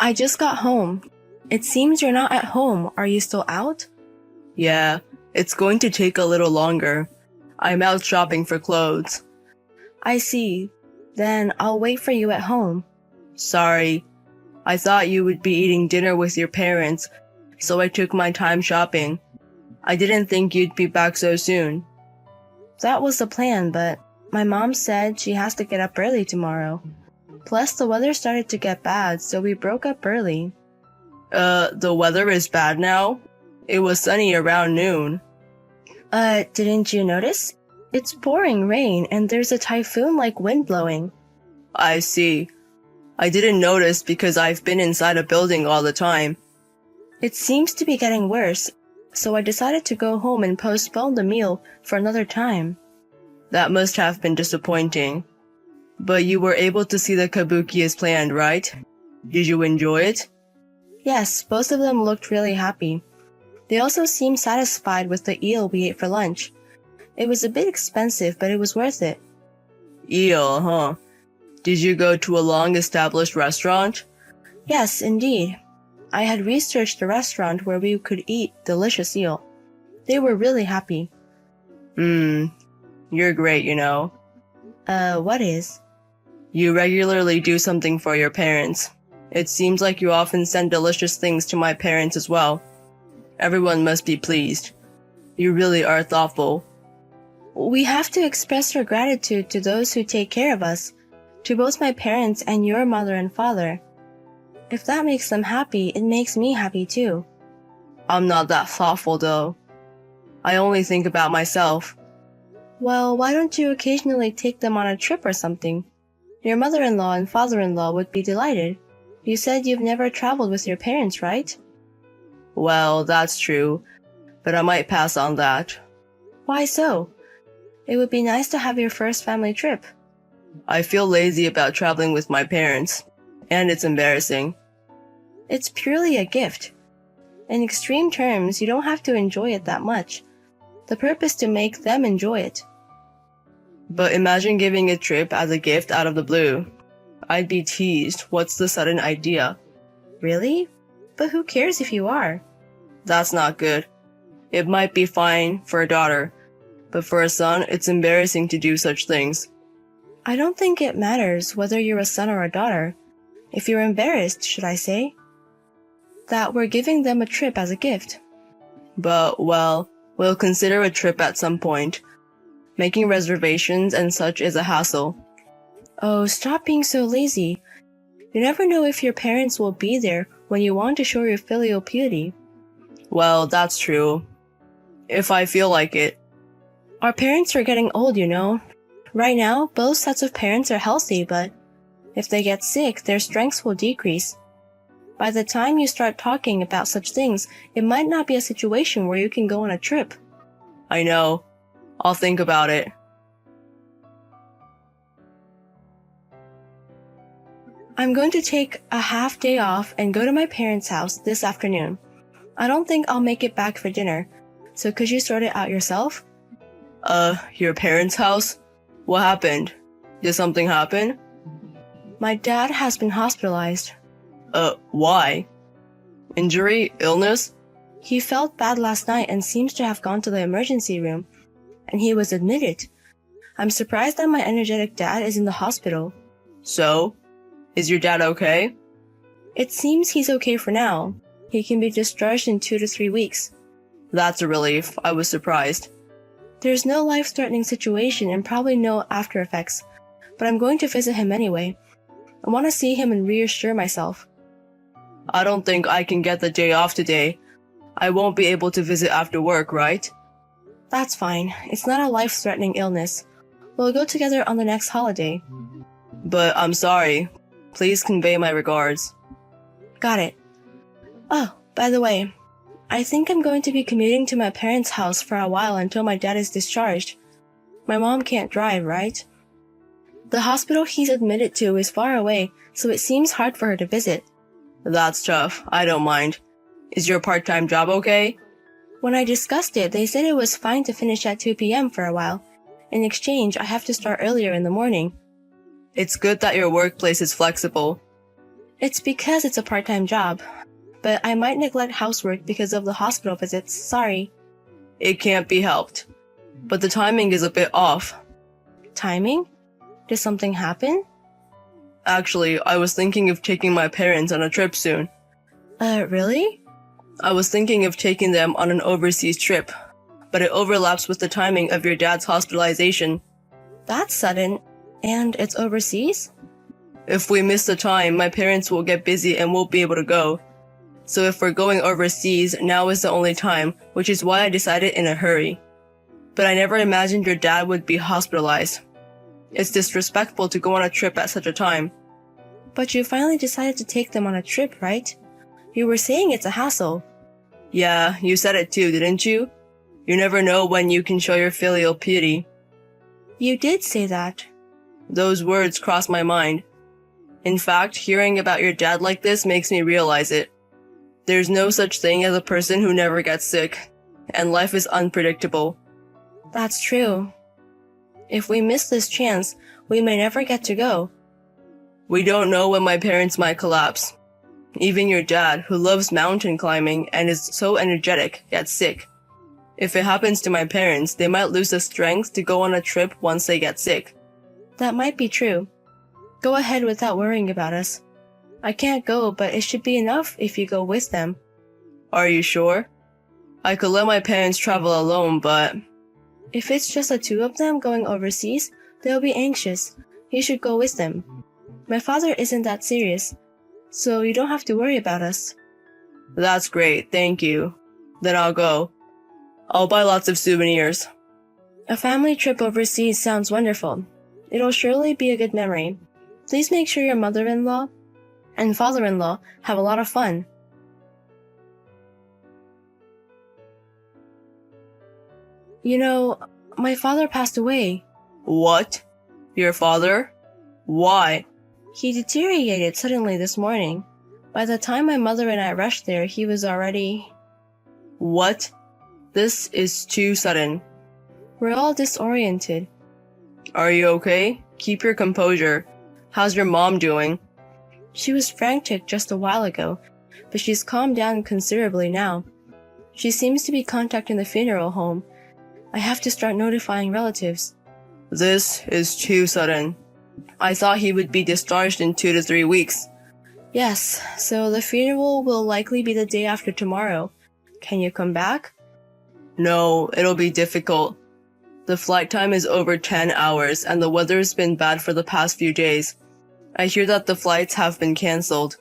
I just got home. It seems you're not at home. Are you still out? Yeah, it's going to take a little longer. I'm out shopping for clothes. I see. Then I'll wait for you at home. Sorry. I thought you would be eating dinner with your parents, so I took my time shopping. I didn't think you'd be back so soon. That was the plan, but my mom said she has to get up early tomorrow. Plus, the weather started to get bad, so we broke up early. The weather is bad now? It was sunny around noon. Didn't you notice? It's pouring rain and there's a typhoon-like wind blowing. I see. I didn't notice because I've been inside a building all the time. It seems to be getting worse, so I decided to go home and postpone the meal for another time. That must have been disappointing. But you were able to see the kabuki as planned, right? Did you enjoy it? Yes, both of them looked really happy. They also seemed satisfied with the eel we ate for lunch. It was a bit expensive, but it was worth it. Eel, huh? Did you go to a long-established restaurant? Yes, indeed. I had researched a restaurant where we could eat delicious eel. They were really happy. You're great, you know. What is? You regularly do something for your parents. It seems like you often send delicious things to my parents as well. Everyone must be pleased. You really are thoughtful. We have to express our gratitude to those who take care of us, to both my parents and your mother and father. If that makes them happy, it makes me happy too. I'm not that thoughtful though. I only think about myself. Well, why don't you occasionally take them on a trip or something? Your mother-in-law and father-in-law would be delighted. You said you've never traveled with your parents, right? Well, that's true, but I might pass on that. Why so? It would be nice to have your first family trip. I feel lazy about traveling with my parents, and it's embarrassing. It's purely a gift. In extreme terms, you don't have to enjoy it that much. The purpose is to make them enjoy it. But imagine giving a trip as a gift out of the blue. I'd be teased. What's the sudden idea? Really? But who cares if you are? That's not good. It might be fine for a daughter, but for a son, it's embarrassing to do such things. I don't think it matters whether you're a son or a daughter. If you're embarrassed, should I say? That we're giving them a trip as a gift. But, well, we'll consider a trip at some point. Making reservations and such is a hassle. Oh, stop being so lazy. You never know if your parents will be there when you want to show your filial piety. Well, that's true. If I feel like it. Our parents are getting old, you know. Right now, both sets of parents are healthy, but if they get sick, their strengths will decrease. By the time you start talking about such things, it might not be a situation where you can go on a trip. I know. I'll think about it. I'm going to take a half day off and go to my parents' house this afternoon. I don't think I'll make it back for dinner, so could you sort it out yourself? Your parents' house? What happened? Did something happen? My dad has been hospitalized. Why? Injury? Illness? He felt bad last night and seems to have gone to the emergency room, and he was admitted. I'm surprised that my energetic dad is in the hospital. So? Is your dad okay? It seems he's okay for now. He can be discharged in 2 to 3 weeks. That's a relief. I was surprised. There's no life-threatening situation and probably no after effects, but I'm going to visit him anyway. I want to see him and reassure myself. I don't think I can get the day off today. I won't be able to visit after work, right? That's fine. It's not a life-threatening illness. We'll go together on the next holiday. But I'm sorry. Please convey my regards. Got it. Oh, by the way, I think I'm going to be commuting to my parents' house for a while until my dad is discharged. My mom can't drive, right? The hospital he's admitted to is far away, so it seems hard for her to visit. That's tough. I don't mind. Is your part-time job okay? When I discussed it, they said it was fine to finish at 2 p.m. for a while. In exchange, I have to start earlier in the morning. It's good that your workplace is flexible. It's because it's a part-time job, but I might neglect housework because of the hospital visits. Sorry. It can't be helped. But the timing is a bit off. Timing? Did something happen? Actually, I was thinking of taking my parents on a trip soon. Really? I was thinking of taking them on an overseas trip, but it overlaps with the timing of your dad's hospitalization. That's sudden. And it's overseas? If we miss the time, my parents will get busy and won't be able to go. So if we're going overseas, now is the only time, which is why I decided in a hurry. But I never imagined your dad would be hospitalized. It's disrespectful to go on a trip at such a time. But you finally decided to take them on a trip, right? You were saying it's a hassle. Yeah, you said it too, didn't you? You never know when you can show your filial piety. You did say that. Those words crossed my mind. In fact, hearing about your dad like this makes me realize it. There's no such thing as a person who never gets sick, and life is unpredictable. That's true. If we miss this chance, we may never get to go. We don't know when my parents might collapse. Even your dad, who loves mountain climbing and is so energetic, gets sick. If it happens to my parents, they might lose the strength to go on a trip once they get sick. That might be true. Go ahead without worrying about us. I can't go, but it should be enough if you go with them. Are you sure? I could let my parents travel alone, but... If it's just the two of them going overseas, they'll be anxious. You should go with them. My father isn't that serious, so you don't have to worry about us. That's great, thank you. Then I'll go. I'll buy lots of souvenirs. A family trip overseas sounds wonderful. It'll surely be a good memory. Please make sure your mother-in-law and father-in-law have a lot of fun. You know, my father passed away. What? Your father? Why? He deteriorated suddenly this morning. By the time my mother and I rushed there, he was already... What? This is too sudden. We're all disoriented. Are you okay? Keep your composure. How's your mom doing? She was frantic just a while ago, but she's calmed down considerably now. She seems to be contacting the funeral home. I have to start notifying relatives. This is too sudden. I thought he would be discharged in 2 to 3 weeks. Yes, so the funeral will likely be the day after tomorrow. Can you come back? No, it'll be difficult. The flight time is over 10 hours and the weather's been bad for the past few days. I hear that the flights have been cancelled.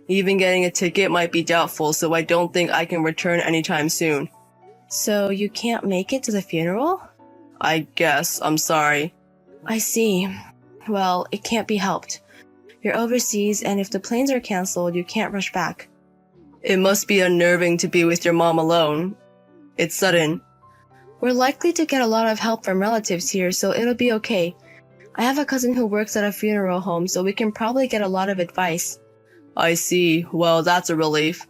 Even getting a ticket might be doubtful, so I don't think I can return anytime soon. So you can't make it to the funeral? I guess. I'm sorry. I see. Well, it can't be helped. You're overseas, and if the planes are cancelled, you can't rush back. It must be unnerving to be with your mom alone. It's sudden. We're likely to get a lot of help from relatives here, so it'll be okay. I have a cousin who works at a funeral home, so we can probably get a lot of advice. I see. Well, that's a relief.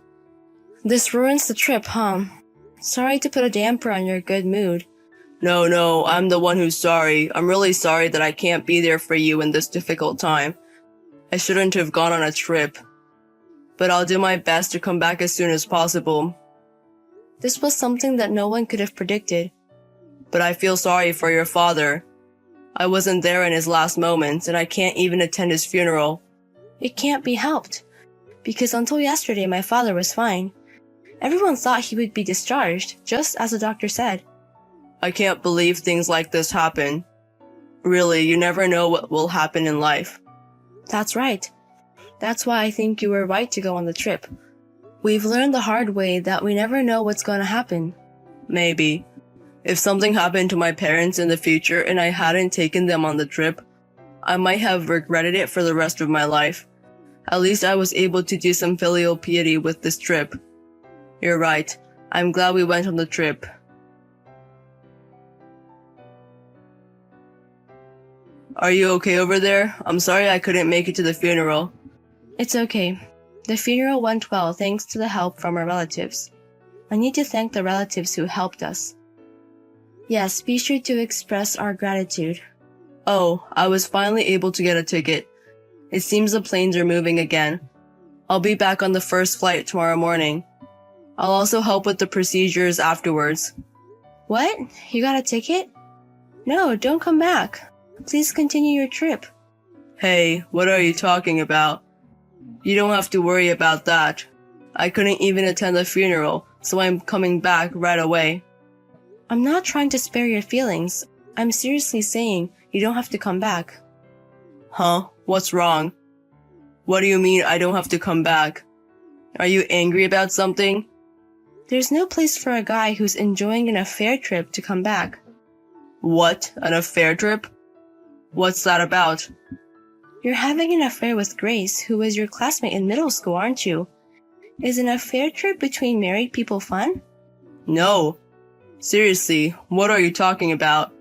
This ruins the trip, huh? Sorry to put a damper on your good mood. No, I'm the one who's sorry. I'm really sorry that I can't be there for you in this difficult time. I shouldn't have gone on a trip. But I'll do my best to come back as soon as possible. This was something that no one could have predicted. But I feel sorry for your father. I wasn't there in his last moments, and I can't even attend his funeral. It can't be helped. Because until yesterday, my father was fine. Everyone thought he would be discharged, just as the doctor said. I can't believe things like this happen. Really, you never know what will happen in life. That's right. That's why I think you were right to go on the trip. We've learned the hard way that we never know what's going to happen. Maybe. If something happened to my parents in the future and I hadn't taken them on the trip, I might have regretted it for the rest of my life. At least I was able to do some filial piety with this trip. You're right. I'm glad we went on the trip. Are you okay over there? I'm sorry I couldn't make it to the funeral. It's okay. The funeral went well thanks to the help from our relatives. I need to thank the relatives who helped us. Yes, be sure to express our gratitude. Oh, I was finally able to get a ticket. It seems the planes are moving again. I'll be back on the first flight tomorrow morning. I'll also help with the procedures afterwards. What? You got a ticket? No, don't come back. Please continue your trip. Hey, what are you talking about? You don't have to worry about that. I couldn't even attend the funeral, so I'm coming back right away. I'm not trying to spare your feelings. I'm seriously saying you don't have to come back. Huh? What's wrong? What do you mean I don't have to come back? Are you angry about something? There's no place for a guy who's enjoying an affair trip to come back. What? An affair trip? What's that about? You're having an affair with Grace, who was your classmate in middle school, aren't you? Is an affair trip between married people fun? No. Seriously, what are you talking about?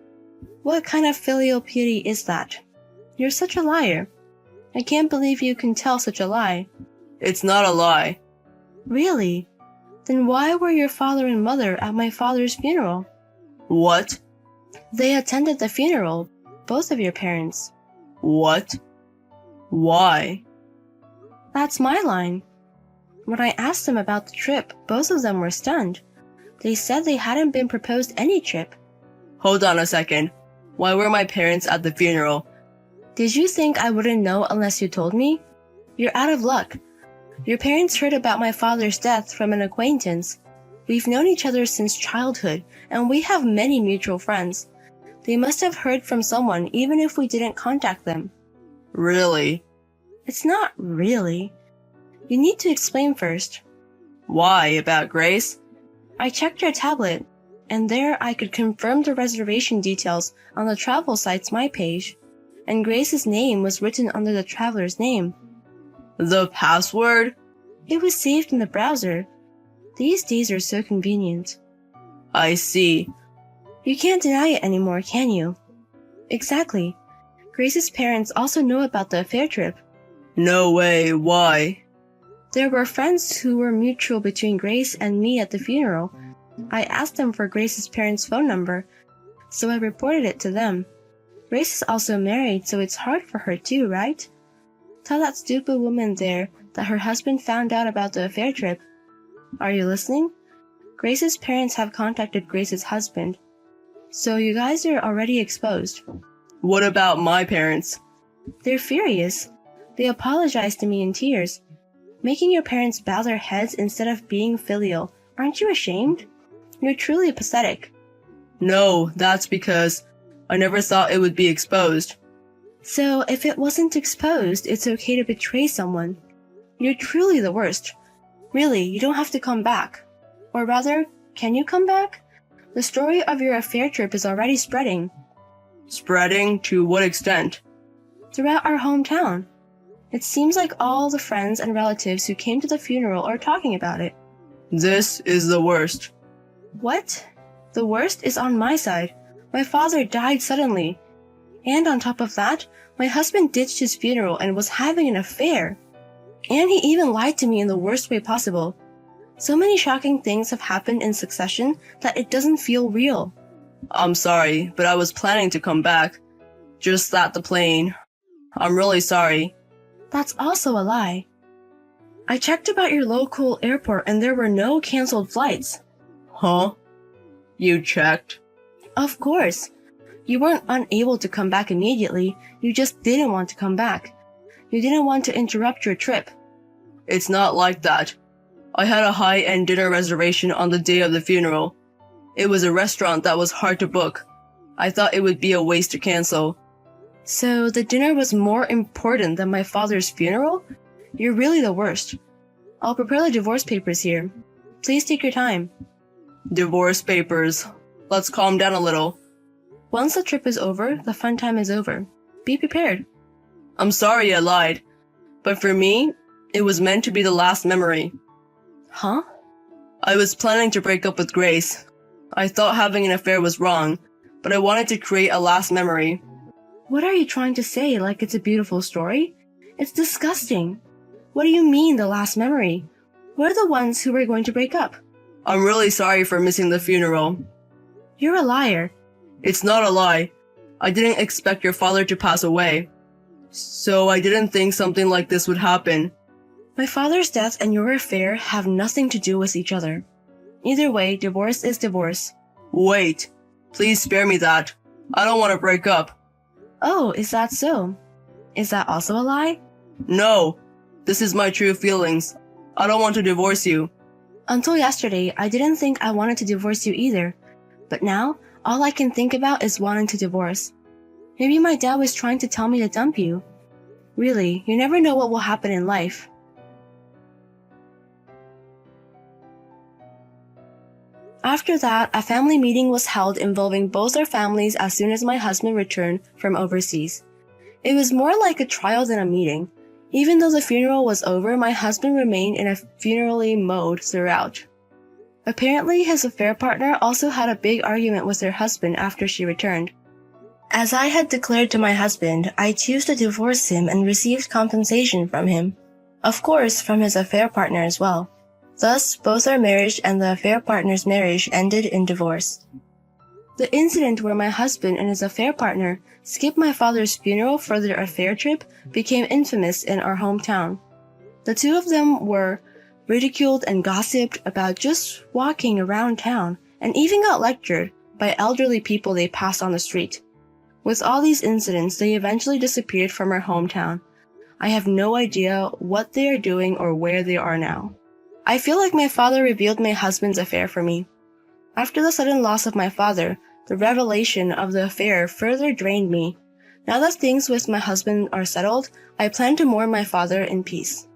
What kind of filial piety is that? You're such a liar. I can't believe you can tell such a lie. It's not a lie. Really? Then why were your father and mother at my father's funeral? What? They attended the funeral, both of your parents. What? Why? That's my line. When I asked them about the trip, both of them were stunned. They said they hadn't been proposed any trip. Hold on a second. Why were my parents at the funeral? Did you think I wouldn't know unless you told me? You're out of luck. Your parents heard about my father's death from an acquaintance. We've known each other since childhood, and we have many mutual friends. They must have heard from someone even if we didn't contact them. Really? It's not really. You need to explain first. Why? About Grace? I checked your tablet, and there I could confirm the reservation details on the travel site's My Page, and Grace's name was written under the traveler's name. The password? It was saved in the browser. These days are so convenient. I see. You can't deny it anymore, can you? Exactly. Grace's parents also know about the affair trip. No way. Why? There were friends who were mutual between Grace and me at the funeral. I asked them for Grace's parents' phone number, so I reported it to them. Grace is also married, so it's hard for her too, right? Tell that stupid woman there that her husband found out about the affair trip. Are you listening? Grace's parents have contacted Grace's husband. So you guys are already exposed. What about my parents? They're furious. They apologized to me in tears. Making your parents bow their heads instead of being filial. Aren't you ashamed? You're truly pathetic. No, that's because I never thought it would be exposed. So if it wasn't exposed, it's okay to betray someone. You're truly the worst. Really, you don't have to come back. Or rather, can you come back? The story of your affair trip is already spreading. Spreading? To what extent? Throughout our hometown. It seems like all the friends and relatives who came to the funeral are talking about it. This is the worst. What? The worst is on my side. My father died suddenly. And on top of that, my husband ditched his funeral and was having an affair. And he even lied to me in the worst way possible. So many shocking things have happened in succession that it doesn't feel real. I'm sorry, but I was planning to come back. Just that the plane. I'm really sorry. That's also a lie. I checked about your local airport and there were no canceled flights. Huh? You checked? Of course. You weren't unable to come back immediately, you just didn't want to come back. You didn't want to interrupt your trip. It's not like that. I had a high-end dinner reservation on the day of the funeral. It was a restaurant that was hard to book. I thought it would be a waste to cancel. So the dinner was more important than my father's funeral? You're really the worst. I'll prepare the divorce papers here. Please take your time. Divorce papers. Let's calm down a little. Once the trip is over, the fun time is over. Be prepared. I'm sorry I lied. But for me, it was meant to be the last memory. Huh? I was planning to break up with Grace. I thought having an affair was wrong, but I wanted to create a last memory. What are you trying to say, like it's a beautiful story? It's disgusting. What do you mean, the last memory? We're the ones who were going to break up. I'm really sorry for missing the funeral. You're a liar. It's not a lie. I didn't expect your father to pass away. So I didn't think something like this would happen. My father's death and your affair have nothing to do with each other. Either way, divorce is divorce. Wait, please spare me that. I don't want to break up. Oh, is that so? Is that also a lie? No, this is my true feelings. I don't want to divorce you. Until yesterday, I didn't think I wanted to divorce you either. But now, all I can think about is wanting to divorce. Maybe my dad was trying to tell me to dump you. Really, you never know what will happen in life. After that, a family meeting was held involving both our families as soon as my husband returned from overseas. It was more like a trial than a meeting. Even though the funeral was over, my husband remained in a funerally mode throughout. Apparently, his affair partner also had a big argument with her husband after she returned. As I had declared to my husband, I chose to divorce him and received compensation from him. Of course, from his affair partner as well. Thus, both our marriage and the affair partner's marriage ended in divorce. The incident where my husband and his affair partner skipped my father's funeral for their affair trip became infamous in our hometown. The two of them were ridiculed and gossiped about just walking around town, and even got lectured by elderly people they passed on the street. With all these incidents, they eventually disappeared from our hometown. I have no idea what they are doing or where they are now. I feel like my father revealed my husband's affair for me. After the sudden loss of my father, the revelation of the affair further drained me. Now that things with my husband are settled, I plan to mourn my father in peace.